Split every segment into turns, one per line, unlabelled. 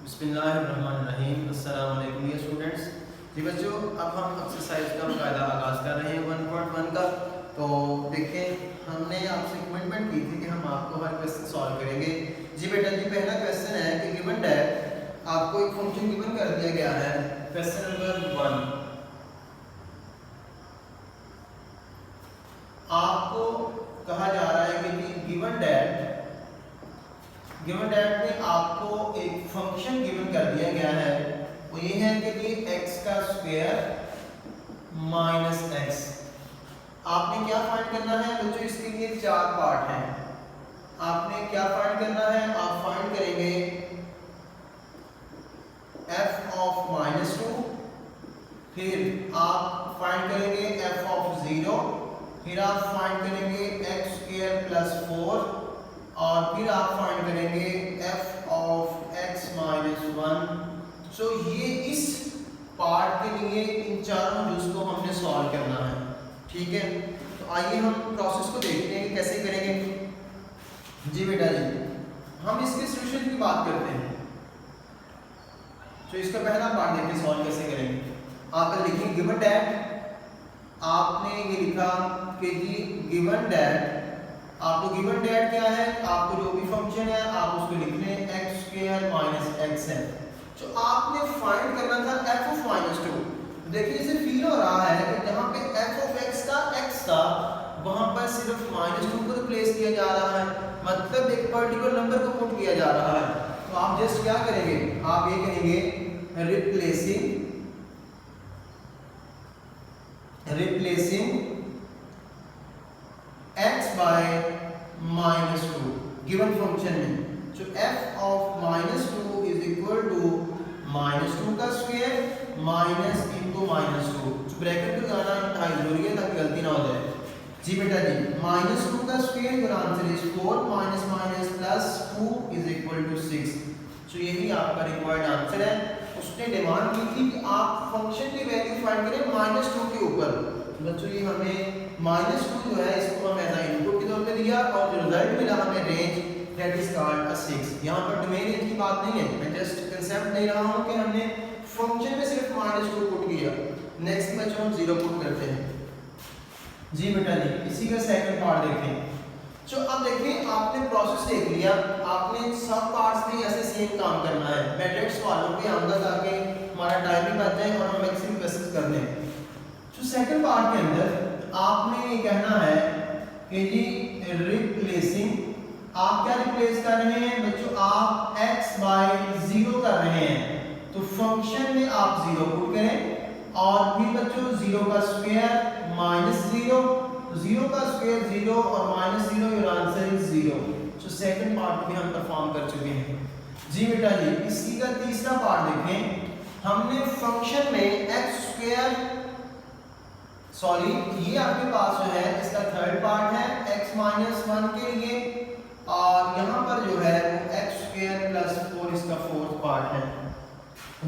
बिस्मिल्लाहिर्रहमानिर्रहीम। अस्सलाम वालेकुम डियर स्टूडेंट्स। जी बच्चों, अब हम एक्सरसाइज का बाकायदा आगाज़ कर रहे हैं 1.1 का। तो देखें, हमने आपसे कमिटमेंट की थी कि हम आपको हर क्वेश्चन सॉल्व करेंगे। जी बेटा जी, पहला क्वेश्चन है कि गिवन डैट आपको एक फंक्शन गिवन कर दिया गया है। क्वेश्चन नंबर 1, आपको कहा जा रहा है कि गिवन डैट में आपको एक फंक्शन गिवन कर दिया गया है। वो ये है कि x का स्क्वायर माइनस x। आपने क्या फाइंड करना है बच्चों? इसके लिए 4 पार्ट हैं। आपने क्या फाइंड करना है? आप फाइंड करेंगे f ऑफ -2, फिर आप फाइंड करेंगे f ऑफ 0, फिर आप फाइंड करेंगे x स्क्वायर प्लस 4, और फिर आप फाइंड करेंगे f ऑफ x माइनस 1। सो ये इस पार्ट के लिए इन चारों रूल्स को हमने सॉल्व करना है। ठीक है, तो आइए हम प्रोसेस को देखते हैं कि कैसे करेंगे। जी बेटा जी, हम इसके सॉल्यूशन की बात करते हैं। तो इसका पहला पार्ट देखिए, सॉल्व कैसे करेंगे। आप लिखेंगे गिवन डैट, आपने ये लिखा कि जी गिवन डैट, आपको गिवन डैट क्या है? आपको जो भी फंक्शन है आप उसको लिख लें x स्क्वायर माइनस x है। तो आपने फाइंड करना था f ऑफ -2। देखिए इसे फील हो रहा है कि जहां पे f ऑफ x का x था, वहां पर सिर्फ -2 को रिप्लेस किया जा रहा है, मतलब एक पर्टिकुलर नंबर को पुट किया जा रहा है। तो आप जस्ट क्या करेंगे? आप ये कहेंगे replacing x by -2 given function में। जो f of -2 is equal to -2 का स्क्वायर माइनस इंटू -2। ब्रैकेट लगाना इंतहाई जरूरी है ताकि गलती ना हो जाए। जी बेटा जी, -2 का square your answer is 4 minus minus plus 2 is equal to 6। तो यही आपका रिक्वायर्ड आंसर है। उसने डिमांड की थी कि आप फंक्शन की वैल्यू फाइंड करें -2 के ऊपर। बच्चों ये हमें -2 जो है इसको हम एज इनपुट के तौर पे दिया, और जो रिजल्ट मिला हमें range that is called a 6। यहाँ पर डोमेन रेंज की बात नहीं है, मैं जस्ट कंसेप्ट दे रहा हूँ कि हमने फंक्शन में सिर्फ -2 पुट किया। नेक्स्ट में जो हम 0 पुट करते हैं। जी बेटा जी, इसी का सेकंड पार्ट देखें। तो अब देखें, आपने प्रोसेस देख लिया, आपने सब पार्ट्स में ऐसे सेम काम करना है। मैट्रिक्स वालों पे आऊंगा ताकि हमारा टाइम भी बच जाए और हम मैक्सिमम क्वेश्चंस कर लें। तो सेकंड पार्ट के अंदर आपने ये कहना है कि जी रिप्लेसिंग, आप क्या रिप्लेस कर रहे हैं बच्चों? आप x बाय 0 कर रहे हैं। तो फंक्शन में आप 0 पुट करें, और फिर बच्चों 0 का स्क्वायर माइनस 0, 0 का स्क्वायर 0 और -0, योर आंसर इज 0। तो सेकंड पार्ट भी हम परफॉर्म कर चुके हैं। जी बेटा जी, इसी का तीसरा पार्ट देखें। हमने फंक्शन में x स्क्वायर, सॉरी ये आपके पास जो है इसका थर्ड पार्ट है x माइनस 1 के लिए, और यहाँ पर जो है x स्क्वायर प्लस 4 इसका फोर्थ पार्ट है।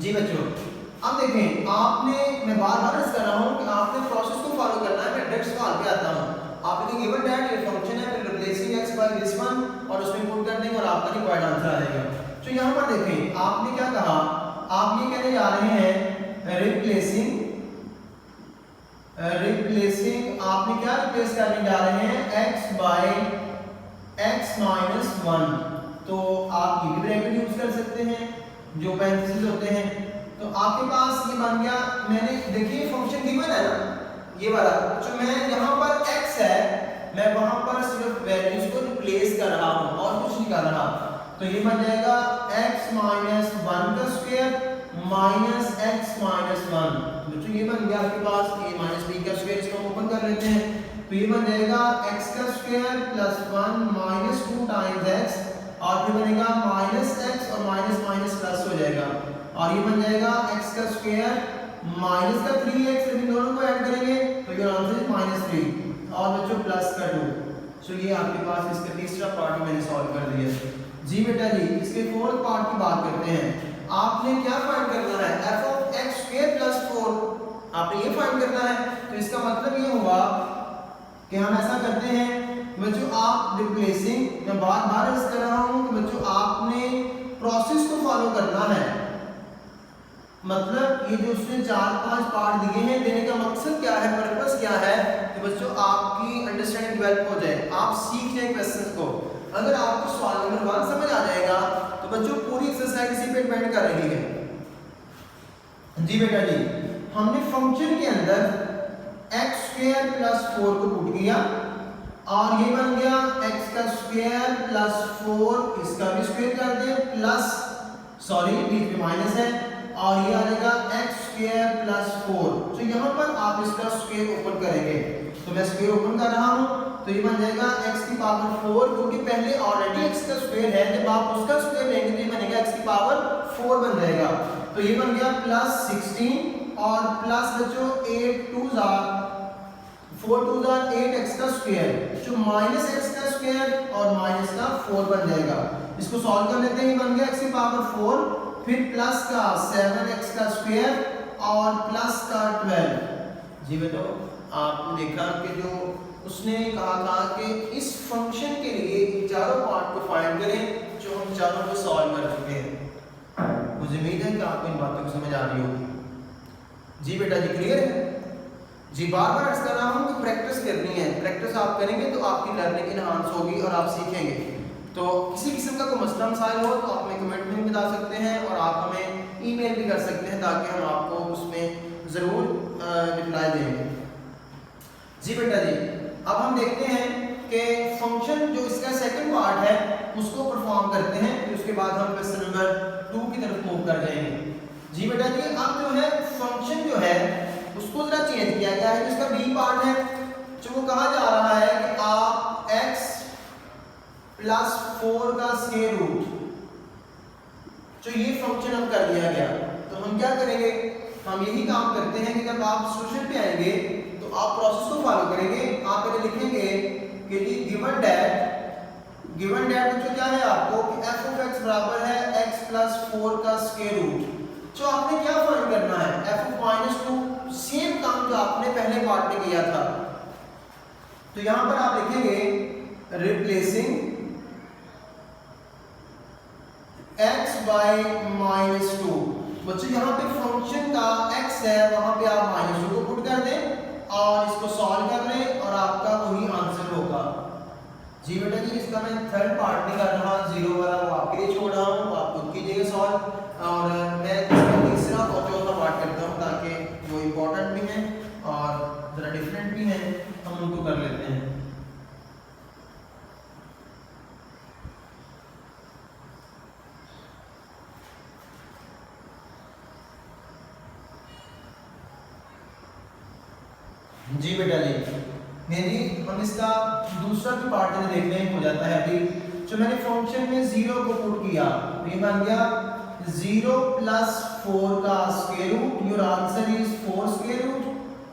जी बच्चों, अब देखें, आपने, मैं बार बार अर्ज कर रहा हूँ कि आपने प्रोसेस को फॉलो करना है। मैं डायरेक्ट सवाल पे आता हूँ। आपने गिवन दैट ये फंक्शन है, फिर replacing x by this one, और उसमें पुट कर देंगे और आपका रिक्वायर्ड आंसर आ जाएगा। तो यहाँ पर देखें, आपने क्या कहा? आप ये कहने जा रहे हैं रिप्लेसिंग, आपने क्या रिप्लेस करने जा रहे हैं? x by x minus 1। तो आप ये भी ब्रैकेट यूज कर सकते हैं जो पैरेंथेसिस होते हैं। तो आपके पास ये बन गया। मैंने देखिए फंक्शन गिवन है ना, ये वाला जो मैं यहाँ पर x है, मैं वहां पर सिर्फ वैल्यूज को रिप्लेस कर रहा हूँ और कुछ नहीं कर रहा। तो ये बन जाएगा x माइनस 1 का स्क्वायर माइनस x माइनस 1। तो ये बन गया आपके पास a माइनस b का स्क्वायर। इसको ओपन कर लेते हैं। तो ये बन जाएगा x का square plus 1 minus 2 times x, और फिर बनेगा माइनस x और माइनस माइनस प्लस हो जाएगा, और ये बन जाएगा x का स्क्वायर माइनस का 3x। इन दोनों को ऐड करेंगे तो ये आंसर है -3, और बच्चों प्लस का 2। सो ये आपके पास इसका तीसरा पार्ट मैंने सॉल्व कर दिया। जी बेटा जी, इसके फोर्थ पार्ट की बात करते हैं। आपने क्या फाइंड करना है? f of x square plus 4 आपने ये फाइंड करना है। तो इसका मतलब ये हुआ कि हम ऐसा करते हैं बच्चों, आप रिप्लेसिंग, मैं बार बार इस कर रहा हूँ कि बच्चों आपने प्रोसेस को फॉलो करना है। मतलब ये जो उसने 4-5 पार्ट दिए हैं, देने का मकसद क्या है, पर्पस क्या है कि बच्चों आपकी अंडरस्टैंडिंग डेवलप हो जाए, आप सीख जाए क्वेश्चन को। अगर आपको सवाल नंबर 1 समझ आ जाएगा तो बच्चों पूरी एक्सरसाइज इसी पे डिपेंड कर रही है। जी बेटा जी, हमने फंक्शन के अंदर x² + 4 को पुट किया और ये बन गया x² + 4, इसका भी स्क्वायर कर दिया प्लस, सॉरी बीच में माइनस है, और ये आ जाएगा x² + 4। तो यहाँ पर आप इसका स्क्वायर ओपन करेंगे, तो मैं स्क्वायर ओपन कर रहा हूँ, तो ये बन जाएगा x की पावर 4, क्योंकि पहले ऑलरेडी x का स्क्वायर है, जब आप उसका स्क्वायर लेंगे तो ये बनेगा x की पावर 4 बन जाएगा। तो ये बन गया +16 और प्लस बच्चों 8 2 4 2 8x का स्क्वायर, जो -x का स्क्वायर और माइनस का 4 बन जाएगा। इसको सॉल्व कर लेते हैं, ये बन गया x की पावर 4, फिर प्लस का 7x का स्क्वायर और प्लस का 12। जी बेटो, आपने देखा कि जो उसने कहा था कि इस फंक्शन के लिए चारों पार्ट को फाइंड करें, जो हम चारों को सॉल्व कर चुके हैं। मुझे उम्मीद है कि आपको इन बातों को समझ आ रही होगी। जी बेटा जी, क्लियर है जी? बार बार अर्ज कर रहा हूँ कि प्रैक्टिस करनी है, प्रैक्टिस आप करेंगे तो आपकी लर्निंग इनहांस होगी और आप सीखेंगे। तो किसी किस्म का कोई मसला मसाइल हो तो आप हमें कमेंट में भी बता सकते हैं और आप हमें ईमेल भी कर सकते हैं, ताकि हम आपको उसमें ज़रूर रिप्लाई देंगे। जी बेटा जी, अब हम देखते हैं कि फंक्शन जो इसका सेकंड पार्ट है उसको परफॉर्म करते हैं, फिर उसके बाद हम क्वेश्चन नंबर 2 की तरफ मूव कर जाएंगे। जी बेटा जी, अब जो है फंक्शन जो है उसको जरा चेंज किया गया है। इसका बी पार्ट है, जो वो कहा जा रहा है कि आप x + 4 का स्क्वायर रूट, जो ये फंक्शन अब कर दिया गया, तो हम क्या करेंगे, हम यही काम करते हैं कि जब आप सॉल्यूशन पे आएंगे तो आप प्रोसेस को फॉलो करेंगे। आप पहले लिखेंगे कि जी गिवन दैट जो क्या है आपको कि f(x) बराबर है x + 4 का स्क्वायर रूट। जो आपने क्या फाइंड करना है, f(-2), सेम काम जो आपने पहले पार्ट में किया था। तो यहां पर आप लिखेंगे रिप्लेसिंग x by -2। बच्चों यहाँ पे फंक्शन का x है, वहां पे आप -2 को पुट कर दें और इसको सॉल्व कर लें और आपका वही आंसर होगा। जी बेटा जी, इसका मैं थर्ड पार्ट नहीं कर रहा, 0 वाला वो आपके लिए छोड़ रहा हूँ, आप खुद कीजिएगा सॉल्व, और मैं इसका तीसरा और चौथा पार्ट करता हूँ ताकि वो इम्पोर्टेंट भी हैं और ज़रा डिफरेंट भी हैं, हम उनको कर लेते हैं। जी बेटा जी, मेरी हम इसका दूसरा भी पार्ट देखने हो जाता है। अभी जो मैंने फंक्शन में 0 को पुट किया, ये बन गया 0 + 4 का square root, your answer is 4 square root.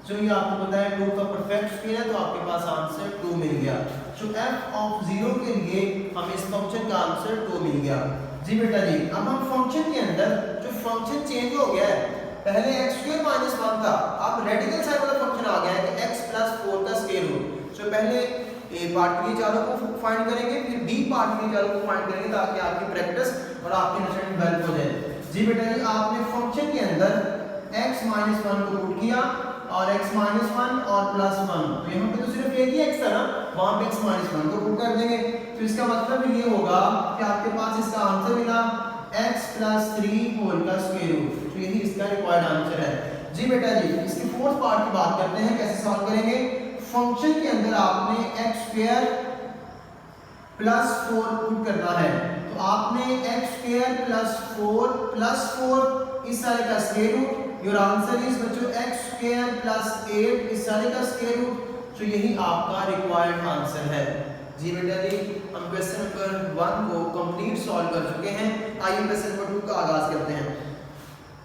जो ये आपको पता है 2 का परफेक्ट स्क्वायर है, तो आपके पास आंसर 2 मिल गया। जो f(0) के लिए हमें इस फंक्शन का आंसर 2 मिल गया। जी बेटा जी, अब हम फंक्शन के अंदर जो फंक्शन चेंज हो गया है, पहले x² - 1 था, अब रेडिकल साइड वाला फंक्शन आ गया है कि x + 4 का स्क्वायर रूट। जो पहले ए पार्ट के लिए चारों को फाइंड करेंगे, फिर बी पार्ट के लिए चारों को फाइंड करेंगे, ताकि आपकी प्रैक्टिस और आपकी अंडरस्टैंडिंग डेवलप हो जाए। जी बेटा जी, आपने फंक्शन के अंदर x - 1 को पुट किया और x - 1 और +1, तो यहाँ पे तो सिर्फ एक ही x था ना, वहाँ पे x - 1 को पुट कर देंगे। तो इसका मतलब ये होगा कि आपके पास इसका आंसर मिला x + 3 होल का स्क्वायर रूट। तो यही इसका रिक्वायर्ड आंसर है। जी बेटा जी, इसके फोर्थ पार्ट की बात करते हैं, कैसे सॉल्व करेंगे। फंक्शन के अंदर आपने x² + 4 पुट करना है, तो आपने x² + 4 + 4 इस सारे का square root, your answer is बच्चों x² + 8 इस सारे का स्क्वायर रूट। तो यही आपका रिक्वायर्ड आंसर है। जी बेटा जी, हम क्वेश्चन नंबर 1 को कंप्लीट सॉल्व कर चुके हैं। आइए क्वेश्चन नंबर 2 का आगाज करते हैं।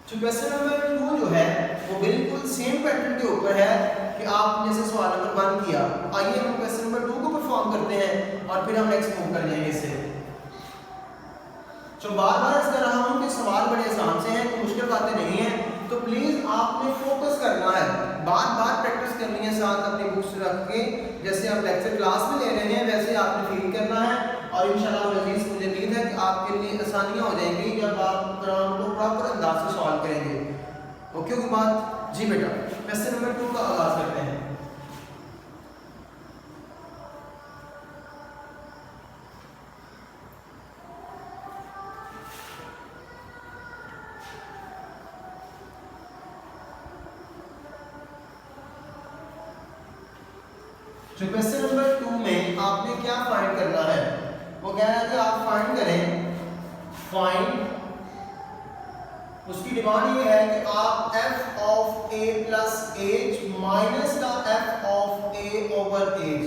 तो क्वेश्चन नंबर 2 जो है वो बिल्कुल सेम पैटर्न के ऊपर है कि आपने जैसे सवाल नंबर 1 किया। आइए हम क्वेश्चन नंबर 2 को परफॉर्म करते हैं और फिर हम नेक्स्ट मूव कर जाएंगे इससे। तो बार-बार अर्ज कर रहा हूं कि सवाल बड़े आसान से हैं, कोई मुश्किल बातें नहीं है, तो प्लीज आपने फोकस करना है, बार-बार प्रैक्टिस करनी है, साथ अपनी बुक्स रख के जैसे आप लेक्चर क्लास में ले रहे हैं वैसे आपने फील करना है और इंशाल्लाह अज़ीज़ मुझे उम्मीद है कि आपके लिए आसानियाँ हो जाएंगी जब आप कुरान को प्रॉपर अंदाज से सॉल्व करेंगे। ओके की बात जी बेटा, क्वेश्चन नंबर 2 का आगाज करते हैं। जो क्वेश्चन नंबर 2 में आपने क्या फाइंड करना है, वो कह रहा है कि आप फाइंड करें, फाइंड, उसकी डिमांड ये है कि आप f of a plus as minus का f of a over H,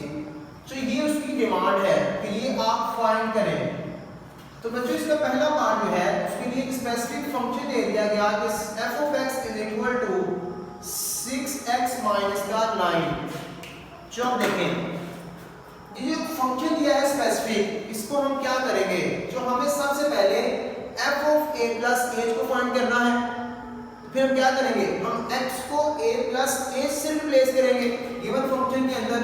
तो ये उसकी डिमांड है कि ये आप फाइंड करें। तो बच्चों इसका पहला पार्ट जो है उसके लिए एक स्पेसिफिक फंक्शन दे दिया गया कि f of x is equal to 6x minus का 9। जो आप देखें ये जो फंक्शन दिया है स्पेसिफिक, इसको हम क्या करेंगे, जो हमें सबसे पहले f of a plus H को फाइंड करना है, फिर हम क्या करेंगे, हम x को a प्लस एज से रिप्लेस करेंगे गिवन फंक्शन के अंदर,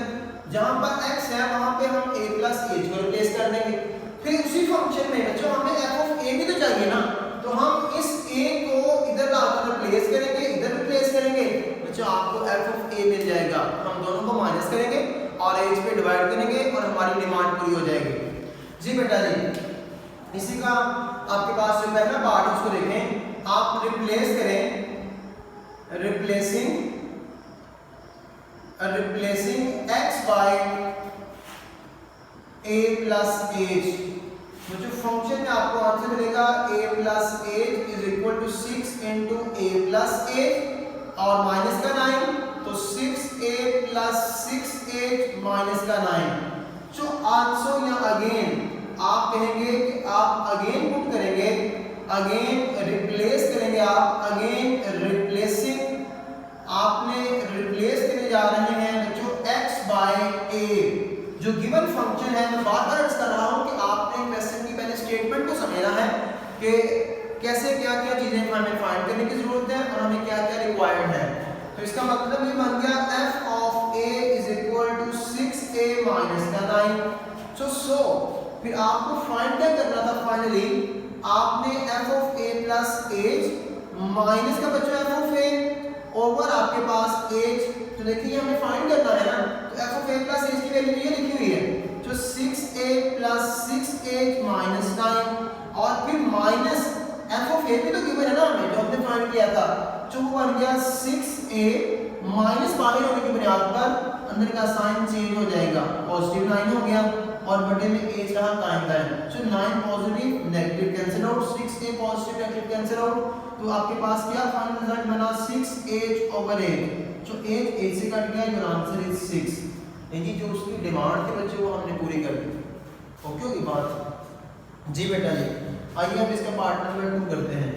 जहां पर x है वहां पे हम a प्लस एज को रिप्लेस कर देंगे। फिर उसी फंक्शन में बच्चों हमें f ऑफ a भी तो चाहिए ना, तो हम इस a को इधर लाकर रिप्लेस करेंगे, इधर रिप्लेस करेंगे, बच्चों आपको f ऑफ a मिल जाएगा। हम दोनों को माइनस करेंगे और एज पे डिवाइड करेंगे और हमारी डिमांड पूरी हो जाएगी। जी बेटा जी, इसी का आपके पास जो पहला पार्ट है उसको देखें, आप रिप्लेस करें, replacing x by a plus H, तो जो फंक्शन में आपको आंसर मिलेगा a plus H is equal to 6 into a plus H और माइनस का 9, तो 6a प्लस 6h माइनस का 9। जो आंसर या अगेन आप कहेंगे कि आप अगेन पुट करेंगे, अगेन रिप्लेस करेंगे, आप अगेन रिप्लेसिंग, आपने रिप्लेस करने जा रहे हैं जो x बाय a, जो गिवन फंक्शन है। मैं बार बार अर्ज कर रहा हूं कि आपने क्वेश्चन की पहले स्टेटमेंट को समझना है कि कैसे क्या क्या चीजें हमें फाइंड करने की जरूरत है और हमें क्या क्या रिक्वायर्ड है। तो इसका मतलब ये बन गया f of a is equal to 6a minus का 9। सो फिर आपको फाइंड क्या करना था, फाइनली आपने f of a plus as minus का बच्चा f ऑफ a ओवर आपके पास एज, तो देखिए हमें फाइंड करना है ना, तो f of a plus H की वैल्यू ये लिखी हुई है, जो 6a प्लस 6h माइनस 9 और फिर माइनस f ऑफ a भी तो गिवन है ना हमें, जो हमने फाइंड किया था, जो बन गया 6a माइनस बाहर होने की बुनियाद पर अंदर का साइन चेंज हो जाएगा, पॉजिटिव 9 हो गया और बटे में एज रहा कायम का है। सो 9 positive negative cancel out, 6a positive negative cancel out, तो आपके पास क्या फाइनल रिजल्ट बना 6h ओवर 8, जो एज से कट गया, योर आंसर इज 6। यानी जो उसकी डिमांड थी बच्चों वो हमने पूरी कर दी। ओके होगी बात जी बेटा जी। आइए अब इसका पार्ट नंबर 2 करते हैं।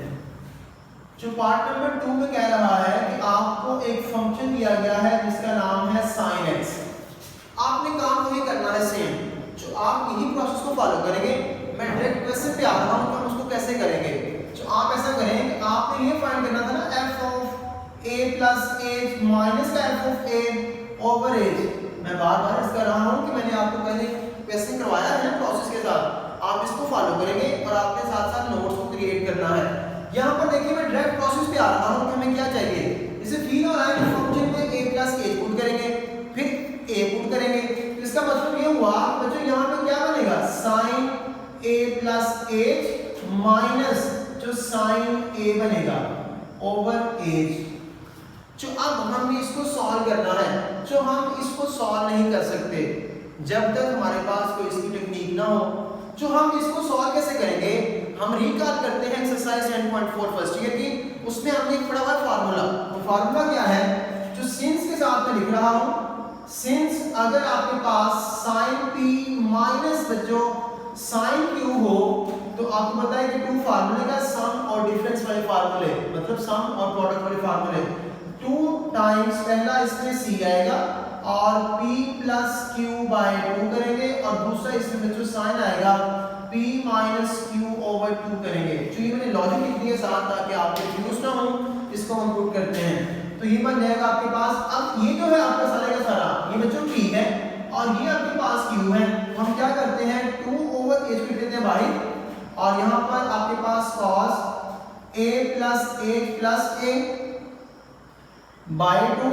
जो पार्ट नंबर 2 में कह रहा है कि आपको एक फंक्शन दिया गया है जिसका नाम है sin x। आपने काम वही करना है सेम, जो आप यही प्रोसेस को फॉलो करेंगे। मैं डायरेक्ट क्वेश्चन पे आ रहा हूं कि हम उसको कैसे करेंगे। जो आप ऐसा करें कि आपने ये फाइंड करना था ना f of a plus as minus का f of a over H. मैं बार बार इस कर रहा हूं कि मैंने आपको पहले क्वेश्चन करवाया है ना प्रोसेस के साथ, आप इसको फॉलो करेंगे और आपने साथ साथ नोट्स को क्रिएट करना है। यहाँ पर देखिए मैं डायरेक्ट प्रोसेस पे आ रहा हूँ कि हमें क्या चाहिए। इसे फील हो रहा है कि फंक्शन में a प्लस एज पुट करेंगे, फिर a पुट करेंगे, तो इसका मतलब ये हुआ बच्चों यहाँ पे क्या बनेगा, sin a plus as minus जो sin a बनेगा ओवर एज। जो अब हमें इसको सॉल्व करना है, जो हम इसको सॉल्व नहीं कर सकते जब तक हमारे पास कोई इसकी टेक्निक ना हो। जो हम इसको सॉल्व कैसे करेंगे, हम रिकॉल करते हैं एक्सरसाइज 10.4 फर्स्ट ईयर की, उसमें हमने एक पढ़ा हुआ फार्मूला। वो फार्मूला क्या है, जो सिंस के साथ मैं लिख रहा हूं, सिंस अगर आपके पास sin p माइनस बच्चों sin q हो, तो आपको पता है कि 2 फार्मूले का सम और डिफरेंस वाले फार्मूले, मतलब सम और प्रोडक्ट वाले फार्मूले, 2 टाइम्स पहला इसमें c आएगा और p प्लस q बाय 2 करेंगे और दूसरा इसमें बच्चों साइन आएगा p माइनस q ओवर 2 करेंगे। जो ये मैंने लॉजिक लिख दिया साथ ताकि आप कंफ्यूज ना हो, इसको हम पुट करते हैं तो ये बन जाएगा आपके पास। अब ये जो है आपका सारा का सारा ये बच्चों p है और ये आपके पास क्यू है, तो हम क्या करते हैं 2/h को लिख देते हैं बाहर, और यहाँ पर आपके पास cos a plus h plus a by 2,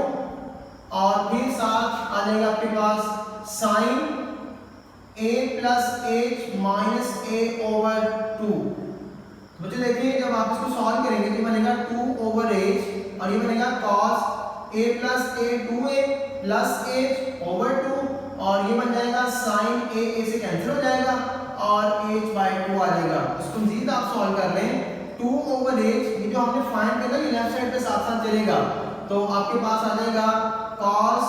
और फिर साथ आ जाएगा आपके पास sin a plus h minus a over 2। बच्चे देखिए जब आप इसको सॉल्व करेंगे तो बनेगा 2/h और ये बनेगा cos a plus a 2a plus h over 2, और ये बन जाएगा sin a से कैंसिल हो जाएगा और h बाय 2 आ जाएगा। इसको मजीद आप सॉल्व कर लें 2/h, ये जो हमने फाइंड किया ये लेफ्ट साइड पे साथ साथ चलेगा, तो आपके पास आ जाएगा cos,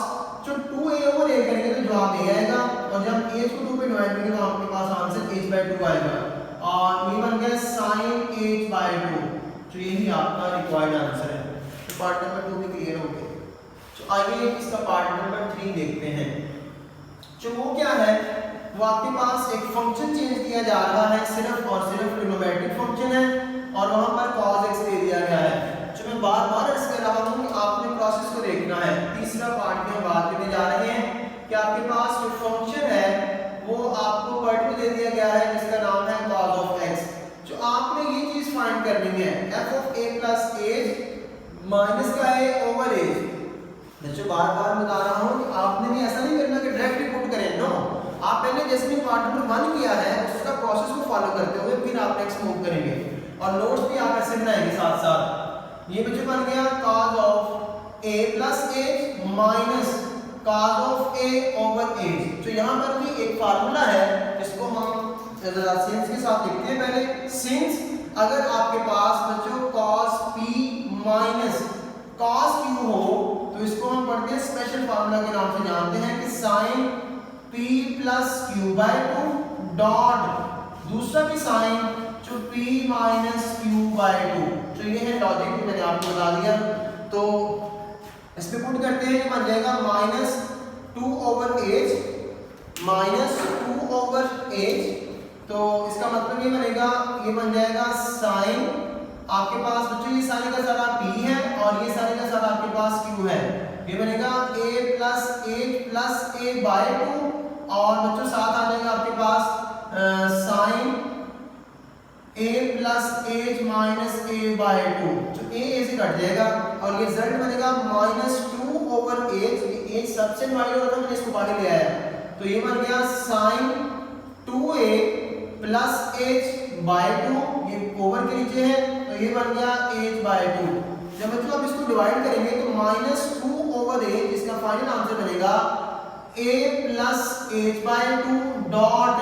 जो 2a/a करेंगे तो जवाब a आएगा, और जब h को 2 पे डिवाइड करेंगे तो आपके पास आंसर h बाय 2 आएगा, और ये बन गया sin h बाय 2। तो यही आपका रिक्वायर्ड आंसर है। तो पार्ट नंबर 2 भी क्लियर हो गया। तो आइए इसका पार्ट नंबर 3 देखते हैं। जो वो क्या है, वो आपके पास एक फंक्शन चेंज किया जा रहा है, सिर्फ और सिर्फ ट्रिग्नोमेट्रिक फंक्शन है, और वहां पर cos x दे दिया गया है। जो मैं बार बार अर्ज कर रहा हूं कि आपने प्रोसेस को देखना है। तीसरा पार्ट में हम बात करने जा रहे हैं कि आपके पास जो फंक्शन है वो आपको पर्टिकुलर दे दिया गया है जिसका नाम है cos of x। जो आपने ये चीज फाइंड करनी है f of a plus h minus का a ओवर h। जो बार बार बता रहा हूं कि आपने भी ऐसा नहीं करना कि डायरेक्टली पुट करें, नो, आप पहले जैसे भी पार्ट नंबर 1 किया है उसका प्रोसेस को फॉलो करते हुए फिर आप नेक्स्ट मूव करेंगे, और नोट्स भी आप ऐसे बनाएंगे साथ साथ। ये बच्चे बन गया cos of a plus h minus cos of a over h। तो यहाँ पर भी एक फार्मूला है जिसको हम जरा सिंस के साथ लिखते हैं पहले। सिंस अगर आपके पास बच्चों cos p minus cos q हो तो इसको हम पढ़ते हैं स्पेशल फार्मूला के नाम से जानते हैं कि sin p plus q by 2 dot दूसरा भी साइन जो p माइनस q बाय 2। तो ये है लॉजिक जो मैंने आपको बता दिया। तो इस पे पुट करते हैं, बन जाएगा माइनस 2/h माइनस 2/h। तो इसका मतलब ये बनेगा, ये बन जाएगा साइन, आपके पास बच्चों ये सारे का सारा p है और ये सारे का सारा आपके पास q है, ये बनेगा a plus h plus a by 2, और बच्चों साथ आ जाएगा आपके पास sine a plus h minus a by 2। तो a से कट जाएगा और ये रिजल्ट बनेगा माइनस 2/h। h सबसे माइनस होता है, मैंने इसको बाहर ले आया, तो ये बन गया sign 2a plus h by 2, ये ओवर के नीचे है तो ये बन गया h बाय 2। जब बच्चों आप इसको डिवाइड करेंगे तो माइनस 2/h, इसका फाइनल आंसर बनेगा a plus h by 2 dot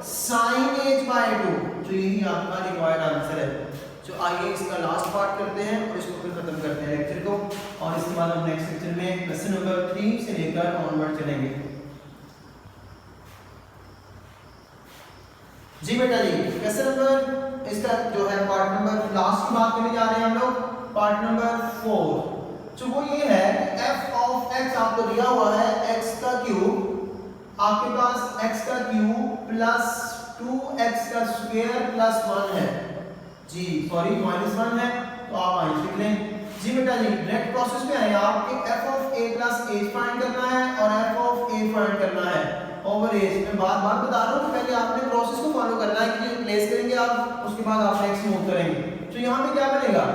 sine h by 2। तो यही आपका रिक्वायर्ड आंसर है। तो आइए इसका लास्ट पार्ट करते हैं और इसको फिर खत्म करते हैं लेक्चर को, और इसके बाद हम नेक्स्ट लेक्चर में क्वेश्चन नंबर 3 से लेकर ऑनवर्ड चलेंगे। जी बेटा जी, क्वेश्चन नंबर इसका जो है पार्ट नंबर लास्ट की बात करने जा रहे हैं हम लोग, पार्ट नंबर 4। तो वो ये है कि f ऑफ x आपको दिया हुआ है x का क्यूब, आपके पास x का क्यूब प्लस 2x का स्क्वायर प्लस 1 है जी, सॉरी -1 है तो आप माइनस लिख लें। जी बेटा जी, डायरेक्ट प्रोसेस में आए आपके f of a plus h find करना है और f ऑफ a फाइंड करना है ओवर h। मैं बार बार बता रहा हूँ कि पहले आपने प्रोसेस को फॉलो करना है कि प्लेस करेंगे आप, उसके बाद आप नेक्स्ट मूव करेंगे। तो यहाँ पे क्या बनेगा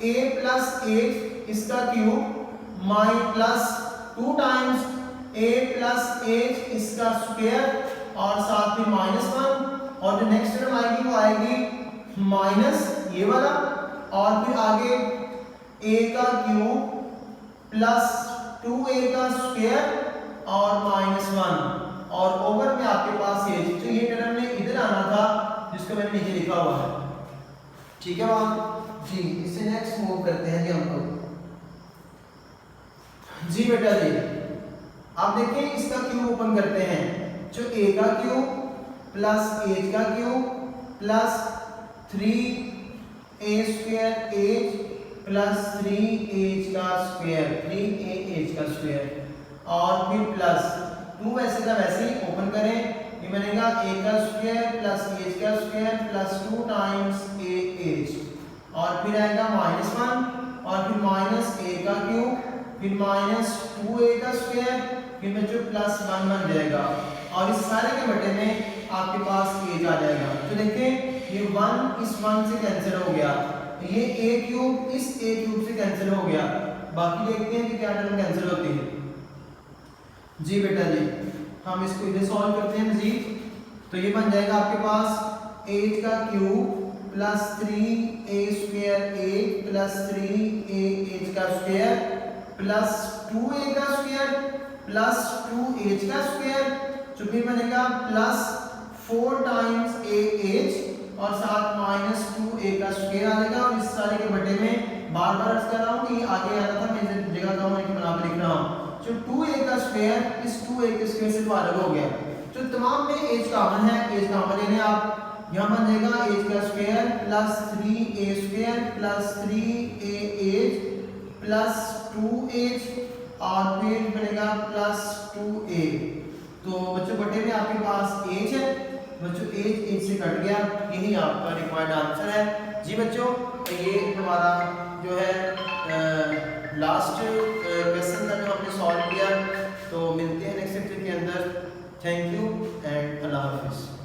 a प्लस h इसका क्यूब माइ plus 2 times a plus h इसका स्क्वायर और साथ में -1, और जो नेक्स्ट टर्म आएगी वो आएगी माइनस ये वाला, और फिर आगे a का क्यूब प्लस 2a का स्क्वायर और -1, और ओवर में आपके पास h। तो ये टर्म ने इधर आना था जिसको मैंने नीचे लिखा हुआ है, ठीक है बात जी। इससे नेक्स्ट मूव करते हैं जी हम लोग। जी बेटा जी, आप देखिए इसका क्यूब ओपन करते हैं, जो a का क्यूब प्लस h का cube plus 3a square h plus 3h का स्क्वायर 3ah का स्क्वायर, और फिर प्लस 2 वैसे का वैसे ही ओपन करें, ये बनेगा a का स्क्वायर प्लस h का स्क्वायर प्लस 2 टाइम्स ah, और फिर आएगा -1 और फिर माइनस a का क्यूब, फिर -2a का स्क्वायर फिर बच्चों प्लस 1 बन जाएगा और इस सारे के बटे में आपके पास एज आ जाएगा। तो देखें ये 1 इस 1 से कैंसिल हो गया, ये a क्यूब इस a क्यूब से कैंसिल हो गया। बाकी देखते हैं कि क्या टर्म कैंसिल होती है। जी बेटा जी, हम इसको इधर सॉल्व करते हैं मजीद। तो ये बन जाएगा आपके पास 8 का cube plus 3a square a plus 3a का स्क्वायर प्लस 2a का स्क्वायर प्लस 2h का स्क्वायर, जो भी बनेगा प्लस 4 टाइम्स ah और साथ माइनस 2a का स्क्वायर आ जाएगा। और इस सारे के बटे में बार बार अर्ज कर रहा हूँ कि आगे आ रहा था, मैं जगह कम होने के बराबर लिख रहा हूँ। जो 2a का स्क्वायर इस 2a के स्क्वायर से अलग हो गया। जो तमाम में h कॉमन है, h कॉमन लेने आप यहाँ बन जाएगा h का square plus 3a square plus 3ah plus 2h और फिर बनेगा प्लस 2a। तो बच्चों बटे में आपके पास h है बच्चों, h से कट गया, यही आपका रिक्वायर्ड आंसर है। जी बच्चों, ये हमारा जो है लास्ट क्वेश्चन था जो हमने सॉल्व किया। तो मिलते हैं नेक्स्ट लेक्चर के अंदर। थैंक यू एंड अल्लाह हाफिज़।